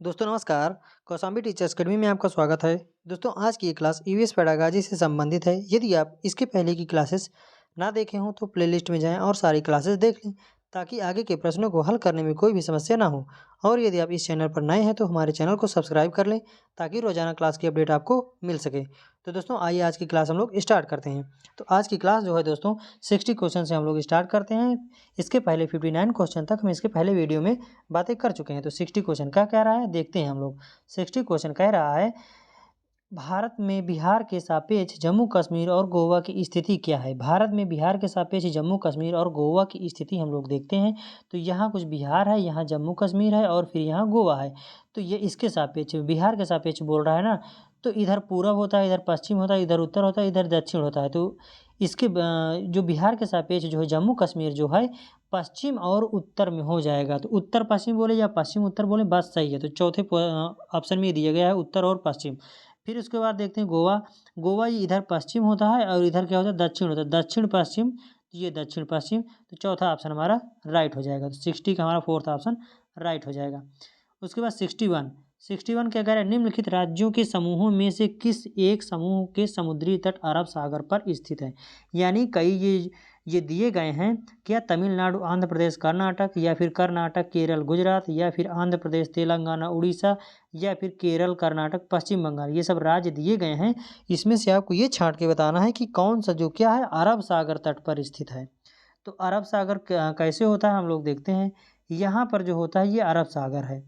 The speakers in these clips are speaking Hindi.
दोस्तों नमस्कार। कौशाम्बी टीचर्स अकेडमी में आपका स्वागत है। दोस्तों आज की ये क्लास ईवीएस पेडागॉजी से संबंधित है। यदि आप इसके पहले की क्लासेस ना देखे हों तो प्लेलिस्ट में जाएं और सारी क्लासेस देख लें ताकि आगे के प्रश्नों को हल करने में कोई भी समस्या ना हो। और यदि आप इस चैनल पर नए हैं तो हमारे चैनल को सब्सक्राइब कर लें ताकि रोजाना क्लास की अपडेट आपको मिल सके। तो दोस्तों आइए आज की क्लास हम लोग स्टार्ट करते हैं। तो आज की क्लास जो है दोस्तों 60 क्वेश्चन से हम लोग स्टार्ट करते हैं। इसके पहले 59 क्वेश्चन तक हम इसके पहले वीडियो में बातें कर चुके हैं। तो 60 क्वेश्चन क्या कह रहा है देखते हैं हम लोग। 60 क्वेश्चन कह रहा है भारत में बिहार के सापेक्ष जम्मू कश्मीर और गोवा की स्थिति क्या है। भारत में बिहार के सापेक्ष जम्मू कश्मीर और गोवा की स्थिति हम लोग देखते हैं। तो यहाँ कुछ बिहार है, यहाँ जम्मू कश्मीर है और फिर यहाँ गोवा है। तो ये इसके सापेक्ष बिहार के सापेक्ष बोल रहा है ना। तो इधर पूरब होता है, इधर पश्चिम होता है, इधर उत्तर होता है, इधर दक्षिण होता है। तो इसके जो बिहार के सापेक्ष जो है जम्मू कश्मीर जो है पश्चिम और उत्तर में हो जाएगा। तो उत्तर पश्चिम बोले या पश्चिम उत्तर बोले बात सही है। तो चौथे ऑप्शन में दिया गया है उत्तर और पश्चिम। फिर उसके बाद देखते हैं गोवा। गोवा ये इधर पश्चिम होता है और इधर क्या होता है दक्षिण होता है, दक्षिण पश्चिम। तो ये दक्षिण पश्चिम। तो चौथा ऑप्शन हमारा राइट हो जाएगा। तो 60 का हमारा फोर्थ ऑप्शन राइट हो जाएगा। उसके बाद 61 क्या कह रहा है निम्नलिखित राज्यों के समूहों में से किस एक समूह के समुद्री तट अरब सागर पर स्थित है। यानी कई ये दिए गए हैं। क्या तमिलनाडु, आंध्र प्रदेश, कर्नाटक, या फिर कर्नाटक, केरल, गुजरात, या फिर आंध्र प्रदेश, तेलंगाना, उड़ीसा, या फिर केरल, कर्नाटक, पश्चिम बंगाल। ये सब राज्य दिए गए हैं। इसमें से आपको ये छांट के बताना है कि कौन सा जो क्या है अरब सागर तट पर स्थित है। तो अरब सागर कैसे होता है हम लोग देखते हैं। यहाँ पर जो होता है ये अरब सागर है।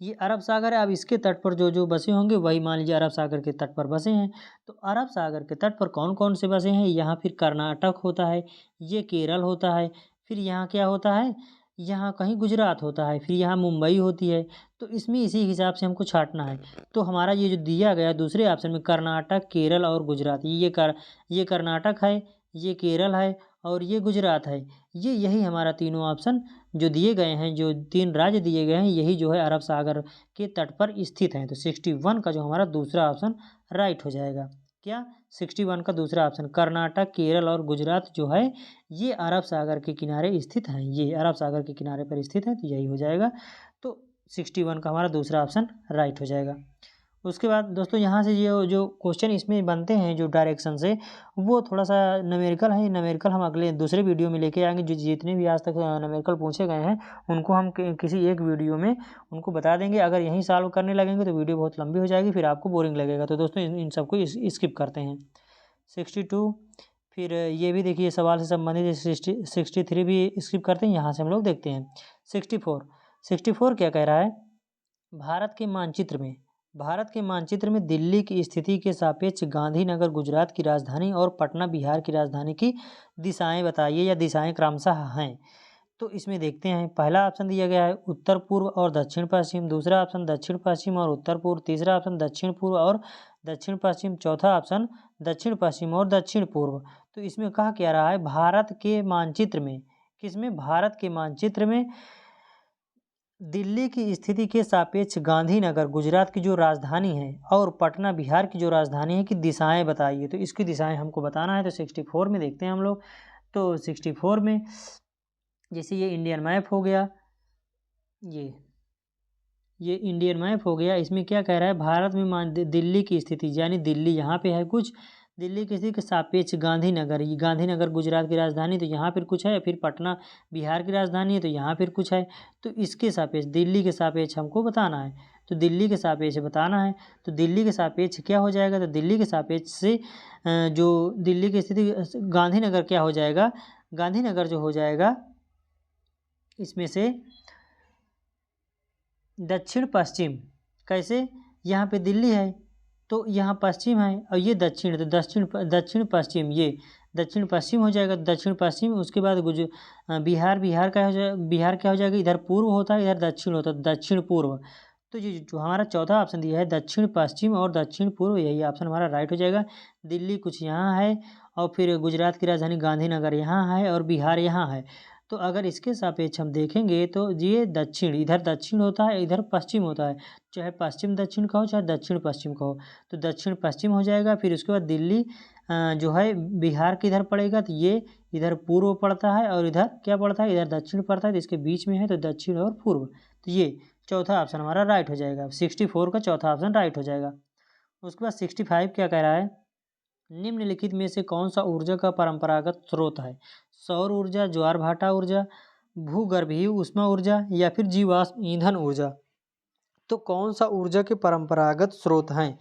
ये अरब सागर है। अब इसके तट पर जो जो बसे होंगे वही मान लीजिए अरब सागर के तट पर बसे हैं। तो अरब सागर के तट पर कौन कौन से बसे हैं। यहाँ फिर कर्नाटक होता है, ये केरल होता है, फिर यहाँ क्या होता है, यहाँ कहीं गुजरात होता है, फिर यहाँ मुंबई होती है। तो इसमें इसी हिसाब से हमको छांटना है। तो हमारा ये जो दिया गया दूसरे ऑप्शन में कर्नाटक, केरल और गुजरात, ये कर्नाटक है, ये केरल है और ये गुजरात है। यही हमारा तीनों ऑप्शन जो दिए गए हैं, जो तीन राज्य दिए गए हैं, यही जो है अरब सागर के तट पर स्थित हैं। तो 61 का जो हमारा दूसरा ऑप्शन राइट हो जाएगा। क्या 61 का दूसरा ऑप्शन कर्नाटक, केरल और गुजरात जो है ये अरब सागर के किनारे स्थित हैं। ये अरब सागर के किनारे पर स्थित हैं। तो यही हो जाएगा। तो 61 का हमारा दूसरा ऑप्शन राइट हो जाएगा। उसके बाद दोस्तों यहाँ से ये जो क्वेश्चन इसमें बनते हैं जो डायरेक्शन से, वो थोड़ा सा न्यूमेरिकल है। न्यूमेरिकल हम अगले दूसरे वीडियो में लेके आएंगे। जो जितने भी आज तक न्यूमेरिकल पूछे गए हैं उनको हम किसी एक वीडियो में उनको बता देंगे। अगर यहीं सॉल्व करने लगेंगे तो वीडियो बहुत लंबी हो जाएगी, फिर आपको बोरिंग लगेगा। तो दोस्तों इन सबको स्किप करते हैं। 62 फिर ये भी देखिए सवाल से संबंधित 63 भी स्किप करते हैं। यहाँ से हम लोग देखते हैं 64 क्या कह रहा है भारत के मानचित्र में दिल्ली की स्थिति के सापेक्ष गांधीनगर गुजरात की राजधानी और पटना बिहार की राजधानी की दिशाएं बताइए या दिशाएं क्रमशः हैं। तो इसमें देखते हैं पहला ऑप्शन दिया गया है उत्तर पूर्व और दक्षिण पश्चिम, दूसरा ऑप्शन दक्षिण पश्चिम और उत्तर पूर्व, तीसरा ऑप्शन दक्षिण पूर्व और दक्षिण पश्चिम, चौथा ऑप्शन दक्षिण पश्चिम और दक्षिण पूर्व। तो इसमें कहा क्या रहा है भारत के मानचित्र में, किसमें, भारत के मानचित्र में दिल्ली की स्थिति के सापेक्ष गांधीनगर गुजरात की जो राजधानी है और पटना बिहार की जो राजधानी है की दिशाएं बताइए। तो इसकी दिशाएं हमको बताना है। तो 64 में देखते हैं हम लोग। तो 64 में जैसे ये इंडियन मैप हो गया, ये इंडियन मैप हो गया। इसमें क्या कह रहा है भारत में दिल्ली की स्थिति, यानी दिल्ली यहाँ पे है कुछ, दिल्ली की स्थिति के सापेक्ष गांधीनगर, ये गांधीनगर गुजरात की राजधानी तो यहाँ फिर कुछ है, फिर पटना बिहार की राजधानी है तो यहाँ फिर कुछ है। तो इसके सापेक्ष दिल्ली के सापेक्ष हमको बताना है। तो दिल्ली के सापेक्ष बताना है। तो दिल्ली के सापेक्ष क्या हो जाएगा, तो दिल्ली के सापेक्ष से जो दिल्ली की स्थिति गांधीनगर क्या हो जाएगा, गांधीनगर जो हो जाएगा इसमें से दक्षिण पश्चिम। कैसे, यहाँ पे दिल्ली है तो यहाँ पश्चिम है और ये दक्षिण, तो दक्षिण पश्चिम, ये दक्षिण पश्चिम हो जाएगा। दक्षिण पश्चिम उसके बाद बिहार बिहार क्या हो जाएगा, इधर पूर्व होता है, इधर दक्षिण होता है, दक्षिण पूर्व। तो ये जो हमारा चौथा ऑप्शन दिया है दक्षिण पश्चिम और दक्षिण पूर्व, यही ऑप्शन हमारा राइट हो जाएगा। दिल्ली कुछ यहाँ है और फिर गुजरात की राजधानी गांधीनगर यहाँ है और बिहार यहाँ है। तो अगर इसके सापेक्ष हम देखेंगे तो ये दक्षिण, इधर दक्षिण होता है, इधर पश्चिम होता है, चाहे पश्चिम दक्षिण कहो चाहे दक्षिण पश्चिम कहो। तो दक्षिण पश्चिम हो जाएगा। फिर उसके बाद दिल्ली जो है बिहार के इधर पड़ेगा, तो ये इधर पूर्व पड़ता है और इधर क्या पड़ता है, इधर दक्षिण पड़ता है, तो इसके बीच में है तो दक्षिण और पूर्व। तो ये चौथा ऑप्शन हमारा राइट हो जाएगा। 64 का चौथा ऑप्शन राइट हो जाएगा। उसके बाद 65 क्या कह रहा है, निम्नलिखित में से कौन सा ऊर्जा का परंपरागत स्रोत है? सौर ऊर्जा, ज्वार भाटा ऊर्जा, भूगर्भीय ऊष्मा ऊर्जा या फिर जीवाश्म ईंधन ऊर्जा। तो कौन सा ऊर्जा के परंपरागत स्रोत हैं?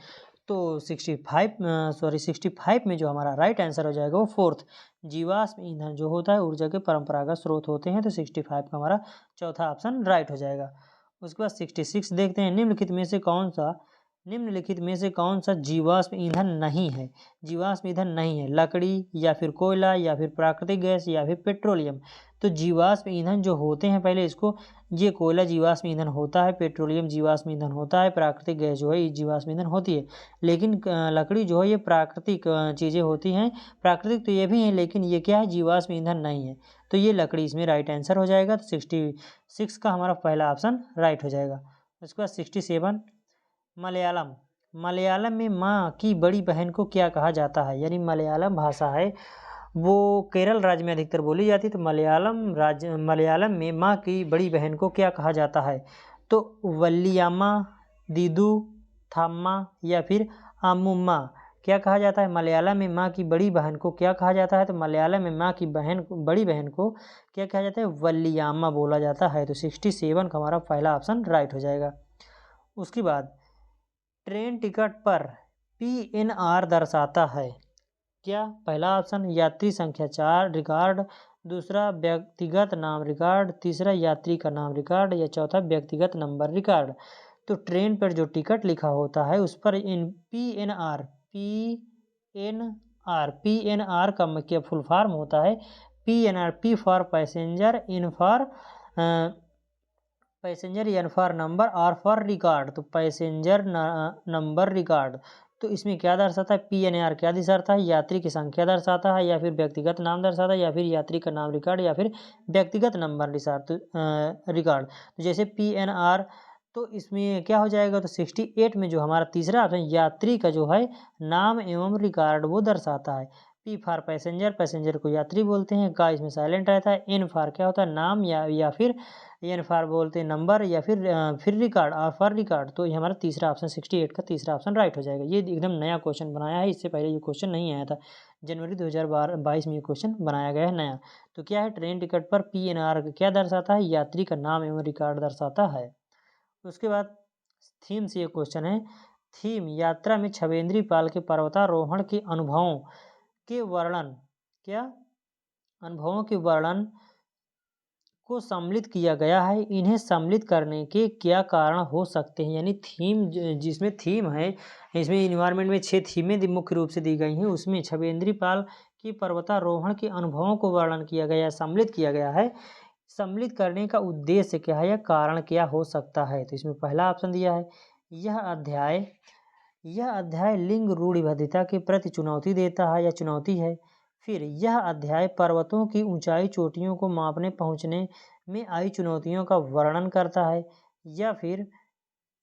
तो 65 में जो हमारा राइट आंसर हो जाएगा वो फोर्थ, जीवाश्म ईंधन जो होता है ऊर्जा के परंपरागत स्रोत होते हैं। तो 65 का हमारा चौथा ऑप्शन राइट हो जाएगा। उसके बाद 66 देखते हैं, निम्नलिखित में से कौन सा जीवाश्म ईंधन नहीं है? जीवाश्म ईंधन नहीं है, लकड़ी या फिर कोयला या फिर प्राकृतिक गैस या फिर पेट्रोलियम। तो जीवाश्म ईंधन जो होते हैं, पहले इसको, ये कोयला जीवाश्म ईंधन होता है, पेट्रोलियम जीवाश्म ईंधन होता है, प्राकृतिक गैस जो है ये जीवाश्म ईंधन होती है। लेकिन लकड़ी जो है ये प्राकृतिक चीज़ें होती हैं, प्राकृतिक तो ये भी हैं, लेकिन ये क्या है, जीवाश्म ईंधन नहीं है। तो ये लकड़ी इसमें राइट आंसर हो जाएगा। तो 66 का हमारा पहला ऑप्शन राइट हो जाएगा। उसके बाद 67, मलयालम में माँ की बड़ी बहन को क्या कहा जाता है? यानी मलयालम भाषा है वो केरल राज्य में अधिकतर बोली जाती है। तो मलयालम में माँ की बड़ी बहन को क्या कहा जाता है? तो वल्लियाम्मा, दीदू, थाम्मा या फिर अम्मुम्मा। क्या कहा जाता है? मलयालम में माँ की बड़ी बहन को क्या कहा जाता है? तो मलयालम में माँ की बड़ी बहन को क्या कहा जाता है? वल्लियाम्मा बोला जाता है। तो 67 का हमारा पहला ऑप्शन राइट हो जाएगा। उसके बाद ट्रेन टिकट पर PNR दर्शाता है क्या? पहला ऑप्शन यात्री संख्या 4 रिकॉर्ड, दूसरा व्यक्तिगत नाम रिकॉर्ड, तीसरा यात्री का नाम रिकॉर्ड या चौथा व्यक्तिगत नंबर रिकॉर्ड। तो ट्रेन पर जो टिकट लिखा होता है उस पर PNR का क्या फुल फॉर्म होता है? PNR, P for passenger, N for passenger, N for number, R for record. तो पैसेंजर नंबर रिकॉर्ड। तो इसमें क्या दर्शाता है? PNR क्या दर्शाता है? यात्री की संख्या दर्शाता है या फिर व्यक्तिगत नाम दर्शाता है या फिर यात्री का नाम रिकॉर्ड या फिर व्यक्तिगत नंबर रिकॉर्ड। तो जैसे PNR, तो इसमें क्या हो जाएगा? तो 68 में जो हमारा तीसरा ऑप्शन यात्री का जो है नाम एवं रिकॉर्ड वो दर्शाता है। P फॉर पैसेंजर, पैसेंजर को यात्री बोलते हैं, का इसमें साइलेंट रहता है। N फॉर क्या होता है? नाम या फिर एन फॉर बोलते हैं नंबर या फिर रिकॉर्ड, आर फॉर रिकॉर्ड। तो ये हमारा तीसरा ऑप्शन 68 का तीसरा ऑप्शन राइट हो जाएगा। ये एकदम नया क्वेश्चन बनाया है, इससे पहले ये क्वेश्चन नहीं आया था। जनवरी 2022 में ये क्वेश्चन बनाया गया है नया। तो क्या है? ट्रेन टिकट पर PNR क्या दर्शाता है? यात्री का नाम एवं रिकॉर्ड दर्शाता है। उसके बाद थीम से ये क्वेश्चन है, थीम यात्रा में छवेंद्री पाल के पर्वतारोहण के अनुभवों के वर्णन को सम्मिलित किया गया है। इन्हें सम्मिलित करने के क्या कारण हो सकते हैं? यानी थीम, जिसमें थीम है, इसमें इन्वायरमेंट में 6 थीमें मुख्य रूप से दी गई हैं, उसमें छवेंद्री पाल की पर्वतारोहण के अनुभवों को वर्णन किया गया, सम्मिलित किया गया है। सम्मिलित करने का उद्देश्य क्या है या कारण क्या हो सकता है? तो इसमें पहला ऑप्शन दिया है, यह अध्याय लिंग रूढ़िबद्धता के प्रति चुनौती देता है या चुनौती है। फिर यह अध्याय पर्वतों की ऊंचाई चोटियों को मापने पहुंचने में आई चुनौतियों का वर्णन करता है। या फिर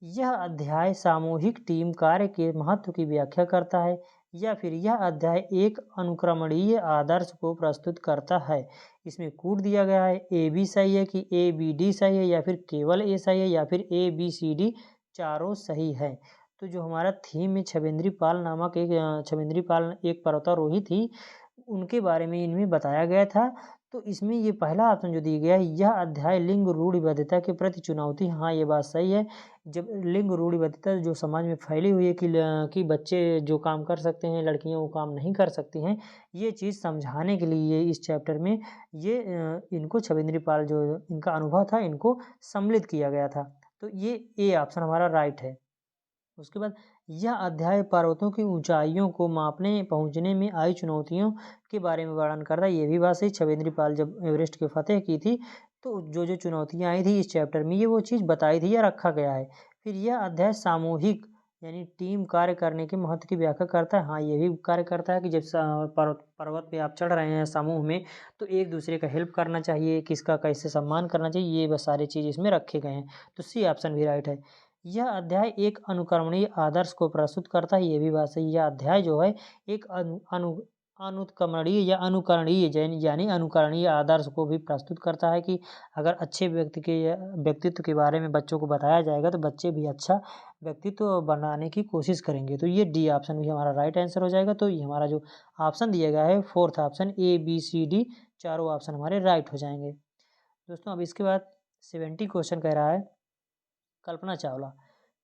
यह अध्याय सामूहिक टीम कार्य के महत्व की व्याख्या करता है। या फिर यह अध्याय एक अनुक्रमणीय आदर्श को प्रस्तुत करता है। इसमें कूट दिया गया है, AB सही है कि ABD सही है या फिर केवल A सही है या फिर ABCD चारों सही है। तो जो हमारा थीम में छवेंद्री पाल एक पर्वतारोही थी, उनके बारे में इनमें बताया गया था। तो इसमें ये पहला ऑप्शन जो दिया गया है, यह अध्याय लिंग रूढ़िबद्धता के प्रति चुनौती, हाँ ये बात सही है। जब लिंग रूढ़िबद्धता जो समाज में फैली हुई है कि बच्चे जो काम कर सकते हैं लड़कियां वो काम नहीं कर सकती हैं, ये चीज़ समझाने के लिए इस चैप्टर में ये इनको छवेंद्री पाल जो इनका अनुभव था इनको सम्मिलित किया गया था। तो ये ए ऑप्शन हमारा राइट है। उसके बाद यह अध्याय पर्वतों की ऊंचाइयों को मापने पहुंचने में आई चुनौतियों के बारे में वर्णन करता है। ये भी बात सही, छवेंद्री पाल जब एवरेस्ट की फतेह की थी तो जो चुनौतियां आई थी इस चैप्टर में ये वो चीज़ बताई थी या रखा गया है। फिर यह अध्याय सामूहिक यानी टीम कार्य करने के महत्व की व्याख्या करता है। हाँ ये भी कार्य करता है कि जब पर्वत पे आप चढ़ रहे हैं समूह में तो एक दूसरे का हेल्प करना चाहिए, किसका कैसे सम्मान करना चाहिए, ये बस सारी चीज़ इसमें रखे गए हैं। तो सी ऑप्शन भी राइट है। यह अध्याय एक अनुकरणीय आदर्श को प्रस्तुत करता है। ये भी बात सही, यह अध्याय जो है एक अनुत्क्रमणीय या अनुकरणीय यानी अनुकरणीय आदर्श को भी प्रस्तुत करता है कि अगर अच्छे व्यक्तित्व के बारे में बच्चों को बताया जाएगा तो बच्चे भी अच्छा व्यक्तित्व बनाने की कोशिश करेंगे। तो ये डी ऑप्शन भी हमारा राइट आंसर हो जाएगा। तो ये हमारा जो ऑप्शन दिया गया है फोर्थ ऑप्शन ABCD चारों ऑप्शन हमारे राइट हो जाएंगे। दोस्तों अब इसके बाद 70 क्वेश्चन कह रहा है कल्पना चावला।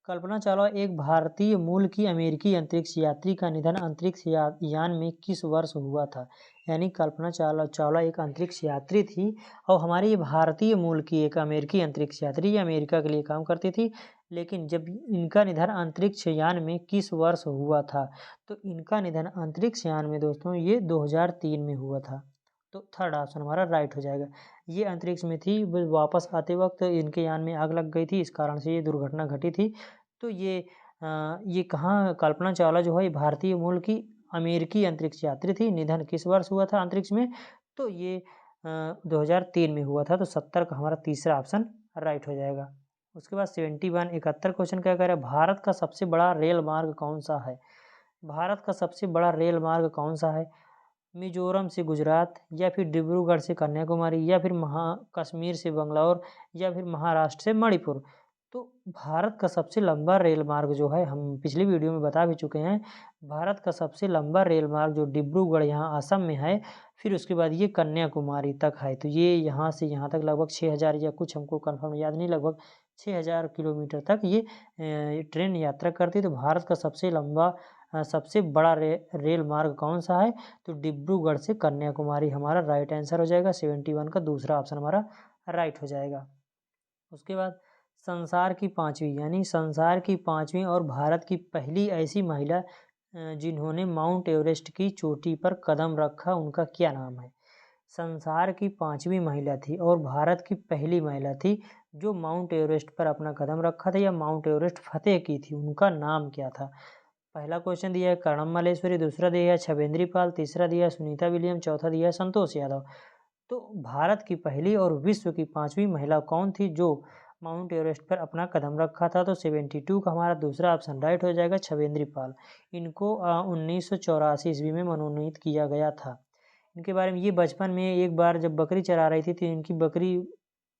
कल्पना चावला एक भारतीय मूल की अमेरिकी अंतरिक्ष यात्री का निधन अंतरिक्ष यान में किस वर्ष हुआ था। यानी कल्पना चावला एक अंतरिक्ष यात्री थी और हमारी ये भारतीय मूल की एक अमेरिकी अंतरिक्ष यात्री अमेरिका के लिए काम करती थी। लेकिन जब इनका निधन अंतरिक्ष यान में किस वर्ष हुआ था, तो इनका निधन अंतरिक्ष यान में दोस्तों ये 2003 में हुआ था। तो थर्ड ऑप्शन हमारा राइट हो जाएगा। ये अंतरिक्ष में थी, वापस आते वक्त इनके यान में आग लग गई थी, इस कारण से ये दुर्घटना घटी थी। तो ये कहाँ कल्पना चावला जो है भारतीय मूल की अमेरिकी अंतरिक्ष यात्री थी। निधन किस वर्ष हुआ था अंतरिक्ष में, तो ये 2003 में हुआ था। तो 70 का हमारा तीसरा ऑप्शन राइट हो जाएगा। उसके बाद 71 क्वेश्चन क्या कह रहा है, भारत का सबसे बड़ा रेल मार्ग कौन सा है। भारत का सबसे बड़ा रेल मार्ग कौन सा है। मिजोरम से गुजरात, या फिर डिब्रूगढ़ से कन्याकुमारी, या फिर कश्मीर से बंगलौर, या फिर महाराष्ट्र से मणिपुर। तो भारत का सबसे लंबा रेल मार्ग जो है, हम पिछली वीडियो में बता भी चुके हैं, भारत का सबसे लंबा रेल मार्ग जो डिब्रूगढ़ यहाँ असम में है, फिर उसके बाद ये कन्याकुमारी तक है। तो ये यहाँ से यहाँ तक लगभग 6000 या कुछ हमको कंफर्म याद नहीं, लगभग 6000 किलोमीटर तक ये ट्रेन यात्रा करती है। तो भारत का सबसे लंबा सबसे बड़ा रेल मार्ग कौन सा है, तो डिब्रूगढ़ से कन्याकुमारी हमारा राइट आंसर हो जाएगा। 71 का दूसरा ऑप्शन हमारा राइट हो जाएगा। उसके बाद संसार की पांचवी, यानी संसार की पांचवी और भारत की पहली ऐसी महिला जिन्होंने माउंट एवरेस्ट की चोटी पर कदम रखा, उनका क्या नाम है। संसार की पांचवी महिला थी और भारत की पहली महिला थी जो माउंट एवरेस्ट पर अपना कदम रखा था या माउंट एवरेस्ट फतेह की थी, उनका नाम क्या था। पहला क्वेश्चन दिया है कर्णम मल्लेश्वरी, दूसरा दिया है छबेंद्री पाल, तीसरा दिया है सुनीता विलियम, चौथा दिया है संतोष यादव। तो भारत की पहली और विश्व की पांचवी महिला कौन थी जो माउंट एवरेस्ट पर अपना कदम रखा था, तो 72 का हमारा दूसरा ऑप्शन राइट हो जाएगा, छबेंद्री पाल। इनको 1984 ईस्वी में मनोनीत किया गया था। इनके बारे में ये बचपन में एक बार जब बकरी चरा रही थी तो इनकी बकरी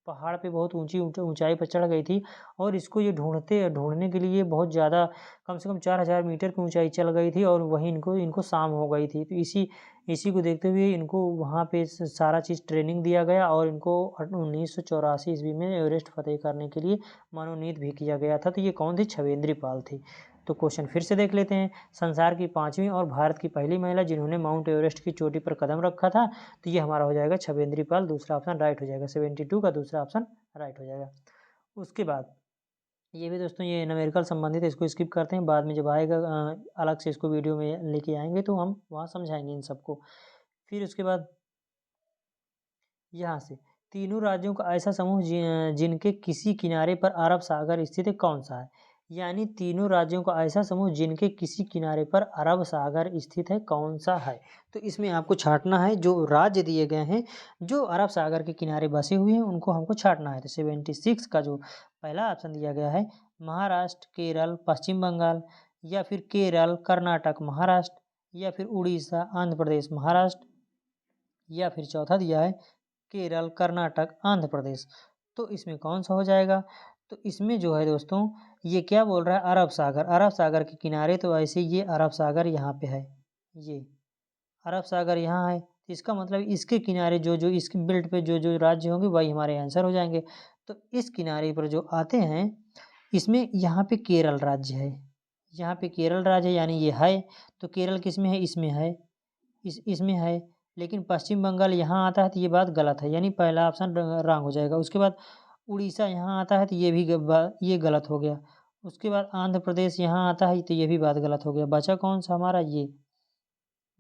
पहाड़ पे बहुत ऊंचाई पर चढ़ गई थी और इसको ये ढूंढने के लिए बहुत ज़्यादा कम से कम 4000 मीटर की ऊंचाई चल गई थी और वहीं इनको शाम हो गई थी। तो इसी को देखते हुए इनको वहाँ पे सारा चीज़ ट्रेनिंग दिया गया और इनको 1984 ईस्वी में एवरेस्ट फतेह करने के लिए मनोनीत भी किया गया था। तो ये कौन थी, छबेंद्री पाल थी। तो क्वेश्चन फिर से देख लेते हैं, संसार की पांचवी और भारत की पहली महिला जिन्होंने माउंट एवरेस्ट की चोटी पर कदम रखा था, तो ये हमारा हो जाएगा छबेंद्री पाल, दूसरा ऑप्शन राइट हो जाएगा। 72 का दूसरा ऑप्शन राइट हो जाएगा। उसके बाद ये भी दोस्तों ये न्यूमेरिकल संबंधित है, इसको स्किप करते हैं, बाद में जब आएगा अलग से इसको वीडियो में लेके आएंगे तो हम वहाँ समझाएंगे इन सबको। फिर उसके बाद यहाँ से तीनों राज्यों का ऐसा समूह जिनके किसी किनारे पर अरब सागर स्थित है, कौन सा है। यानी तीनों राज्यों का ऐसा समूह जिनके किसी किनारे पर अरब सागर स्थित है, कौन सा है। तो इसमें आपको छांटना है, जो राज्य दिए गए हैं जो अरब सागर के किनारे बसे हुए हैं उनको हमको छांटना है। तो 76 का जो पहला ऑप्शन दिया गया है, महाराष्ट्र, केरल, पश्चिम बंगाल, या फिर केरल, कर्नाटक, महाराष्ट्र, या फिर उड़ीसा, आंध्र प्रदेश, महाराष्ट्र, या फिर चौथा दिया है केरल, कर्नाटक, आंध्र प्रदेश। तो इसमें कौन सा हो जाएगा, तो इसमें जो है दोस्तों ये क्या बोल रहा है, अरब सागर। अरब सागर के किनारे, तो ऐसे ये अरब सागर यहाँ पे है, ये अरब सागर यहाँ है। इसका मतलब इसके किनारे जो जो इसके बेल्ट पे जो जो राज्य होंगे वही हमारे आंसर हो जाएंगे। तो इस किनारे पर जो आते हैं इसमें यहाँ पे केरल राज्य है, यहाँ पे केरल राज्य है, यानी ये है। तो केरल किस में है, इसमें है, इसमें है। लेकिन पश्चिम बंगाल यहाँ आता है तो ये बात गलत है, यानी पहला ऑप्शन रॉन्ग हो जाएगा। उसके बाद उड़ीसा यहाँ आता है तो ये भी ये गलत हो गया। उसके बाद आंध्र प्रदेश यहाँ आता है तो ये भी बात गलत हो गया। बचा कौन सा हमारा, ये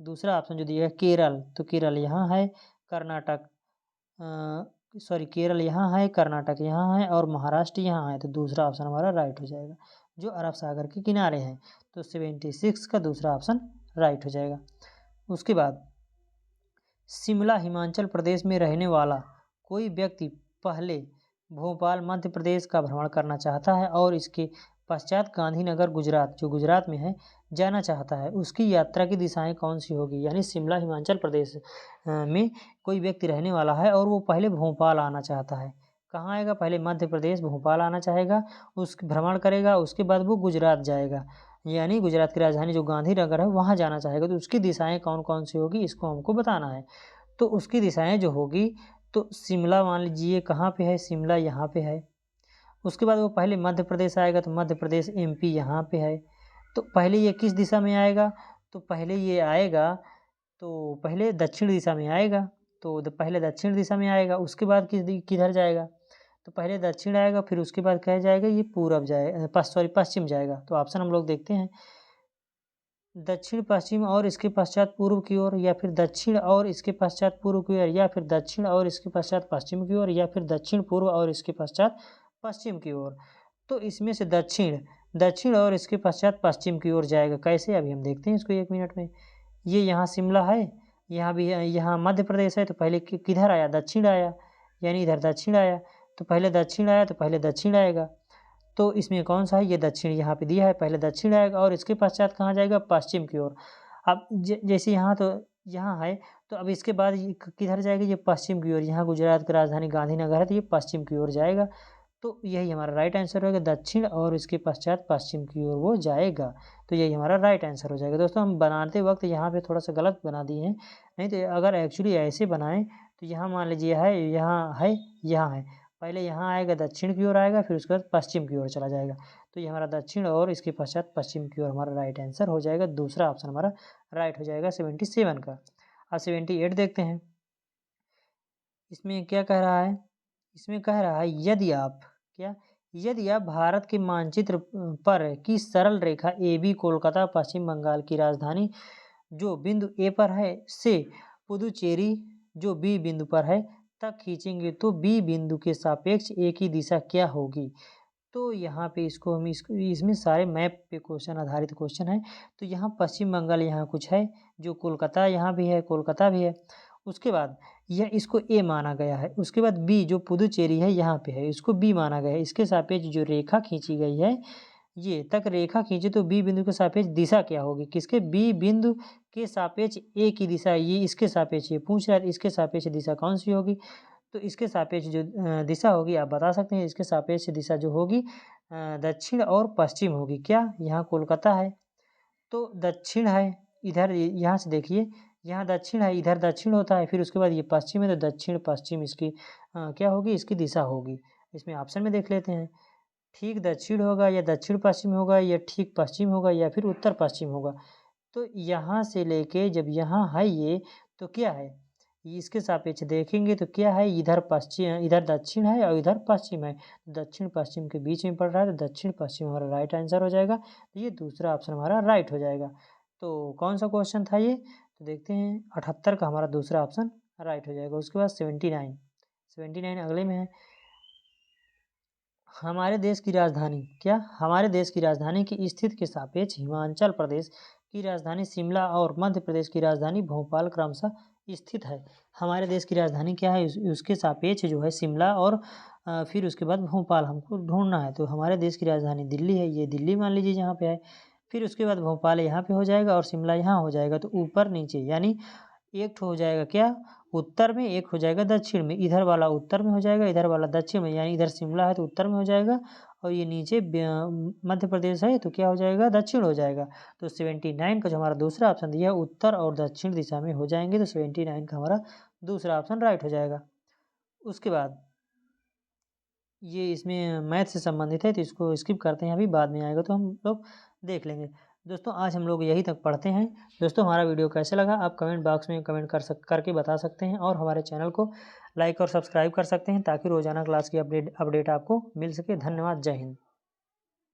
दूसरा ऑप्शन जो दिया है केरल। तो केरल यहाँ है, कर्नाटक सॉरी केरल यहाँ है, कर्नाटक यहाँ है और महाराष्ट्र यहाँ है। तो दूसरा ऑप्शन हमारा राइट हो जाएगा, जो अरब सागर के किनारे हैं। तो 76 का दूसरा ऑप्शन राइट हो जाएगा। उसके बाद शिमला हिमाचल प्रदेश में रहने वाला कोई व्यक्ति पहले भोपाल मध्य प्रदेश का भ्रमण करना चाहता है और इसके पश्चात गांधीनगर गुजरात, जो गुजरात में है, जाना चाहता है, उसकी यात्रा की दिशाएं कौन सी होगी। यानी शिमला हिमाचल प्रदेश में कोई व्यक्ति रहने वाला है और वो पहले भोपाल आना चाहता है। कहाँ आएगा, पहले मध्य प्रदेश भोपाल आना चाहेगा, उस भ्रमण करेगा, उसके बाद वो गुजरात जाएगा, यानी गुजरात की राजधानी जो गांधीनगर है वहाँ जाना चाहेगा। तो उसकी दिशाएं कौन कौन सी होगी इसको हमको बताना है। तो उसकी दिशाएं जो होगी, तो शिमला मान लीजिए कहाँ पे है, शिमला यहाँ पे है। उसके बाद वो पहले मध्य प्रदेश आएगा, तो मध्य प्रदेश MP यहाँ पे है। तो पहले ये किस दिशा में आएगा, तो पहले ये आएगा, तो पहले दक्षिण दिशा में आएगा, तो पहले दक्षिण दिशा में आएगा, उसके बाद किधर जाएगा, तो पहले दक्षिण आएगा, फिर उसके बाद क्या जाएगा, ये पूरब जाएगा, पश्चिम जाएगा। तो ऑप्शन हम लोग देखते हैं, दक्षिण पश्चिम और इसके पश्चात पूर्व की ओर, या फिर दक्षिण और इसके पश्चात पूर्व की ओर, या फिर दक्षिण और इसके पश्चात पश्चिम की ओर, या फिर दक्षिण पूर्व और इसके पश्चात पश्चिम की ओर। तो इसमें से दक्षिण और इसके पश्चात पश्चिम की ओर जाएगा। कैसे, अभी हम देखते हैं इसको 1 मिनट में। ये यहाँ शिमला है, यहाँ भी है, यहाँ मध्य प्रदेश है, तो पहले किधर आया, दक्षिण आया, यानी इधर दक्षिण आया। तो पहले दक्षिण आया, तो पहले दक्षिण आएगा। तो इसमें कौन सा है, ये दक्षिण यहाँ पे दिया है, पहले दक्षिण आएगा और इसके पश्चात कहाँ जाएगा, पश्चिम की ओर। अब जैसे यहाँ तो यहाँ है, तो अब इसके बाद ये किधर जाएगा, ये पश्चिम की ओर। यहाँ गुजरात की राजधानी गांधीनगर है, तो ये पश्चिम की ओर जाएगा। तो यही हमारा राइट आंसर होगा, दक्षिण और इसके पश्चात पश्चिम की ओर वो जाएगा। तो यही हमारा राइट आंसर हो जाएगा। दोस्तों हम बनाते वक्त यहाँ पे थोड़ा सा गलत बना दिए हैं, नहीं तो अगर एक्चुअली ऐसे बनाएं तो यहाँ मान लीजिए है, यहाँ है, यहाँ है, पहले यहाँ आएगा, दक्षिण की ओर आएगा, फिर उसके बाद पश्चिम की ओर चला जाएगा। तो ये हमारा दक्षिण और इसके पश्चात पश्चिम की ओर हमारा राइट आंसर हो जाएगा। दूसरा ऑप्शन हमारा राइट हो जाएगा 77 का। अब 78 देखते हैं, इसमें क्या कह रहा है, इसमें कह रहा है यदि आप भारत के मानचित्र पर की सरल रेखा AB कोलकाता पश्चिम बंगाल की राजधानी जो बिंदु A पर है से पुदुचेरी जो B बिंदु पर है तक खींचेंगे, तो B बिंदु के सापेक्ष A की दिशा क्या होगी। तो यहाँ पे इसको हम इसमें सारे मैप पे क्वेश्चन आधारित क्वेश्चन है। तो यहाँ पश्चिम बंगाल यहाँ कुछ है, जो कोलकाता यहाँ भी है, कोलकाता भी है। उसके बाद यह इसको A माना गया है। उसके बाद B जो पुदुचेरी है यहाँ पे है, इसको B माना गया है। इसके सापेक्ष जो रेखा खींची गई है, ये तक रेखा खींचे, तो B बिंदु के सापेक्ष दिशा क्या होगी, किसके, B बिंदु के सापेक्ष A की दिशा, ये इसके सापेक्ष ये पूछ रहा है, इसके सापेक्ष दिशा कौन सी होगी। तो इसके सापेक्ष जो दिशा होगी आप बता सकते हैं, इसके सापेक्ष दिशा जो होगी दक्षिण और पश्चिम होगी। क्या, यहाँ कोलकाता है तो दक्षिण है, इधर यहाँ से देखिए, यहाँ दक्षिण है, इधर दक्षिण होता है, फिर उसके बाद ये पश्चिम है, तो दक्षिण पश्चिम इसकी क्या होगी, इसकी दिशा होगी। इसमें ऑप्शन में देख लेते हैं, ठीक दक्षिण होगा, या दक्षिण पश्चिम होगा, या ठीक पश्चिम होगा, या फिर उत्तर पश्चिम होगा। तो यहाँ से लेके जब यहाँ है ये, तो क्या है, इसके सापेक्ष देखेंगे तो क्या है, इधर पश्चिम, इधर दक्षिण है और इधर पश्चिम है, दक्षिण पश्चिम के बीच में पड़ रहा है, तो दक्षिण पश्चिम हमारा राइट आंसर हो जाएगा। तो ये दूसरा ऑप्शन हमारा राइट हो जाएगा। तो कौन सा क्वेश्चन था ये, तो देखते हैं 78 का हमारा दूसरा ऑप्शन राइट हो जाएगा। उसके बाद 79 अगले में है, हमारे देश की राजधानी, क्या, हमारे देश की राजधानी की स्थिति के सापेक्ष हिमाचल प्रदेश की राजधानी शिमला और मध्य प्रदेश की राजधानी भोपाल क्रमशः स्थित है। हमारे देश की राजधानी क्या है, उसके सापेक्ष जो है शिमला और फिर उसके बाद भोपाल हमको ढूंढना है। तो हमारे देश की राजधानी दिल्ली है, ये दिल्ली मान लीजिए यहाँ पे है, फिर उसके बाद भोपाल यहाँ पे हो जाएगा और शिमला यहाँ हो जाएगा। तो ऊपर नीचे यानी एक हो जाएगा क्या, उत्तर में, एक हो जाएगा दक्षिण में, इधर वाला उत्तर में हो जाएगा, इधर वाला दक्षिण में, यानी इधर शिमला है तो उत्तर में हो जाएगा और ये नीचे मध्य प्रदेश है तो क्या हो जाएगा, दक्षिण हो जाएगा। तो 79 का जो हमारा दूसरा ऑप्शन दिया उत्तर और दक्षिण दिशा में हो जाएंगे, तो 79 का हमारा दूसरा ऑप्शन राइट हो जाएगा। उसके बाद ये इसमें मैथ से संबंधित है तो इसको स्किप करते हैं, अभी बाद में आएगा तो हम लोग देख लेंगे। दोस्तों आज हम लोग यही तक पढ़ते हैं। दोस्तों हमारा वीडियो कैसे लगा आप कमेंट बॉक्स में कमेंट करके बता सकते हैं और हमारे चैनल को लाइक और सब्सक्राइब कर सकते हैं ताकि रोजाना क्लास की अपडेट आपको मिल सके। धन्यवाद, जय हिंद।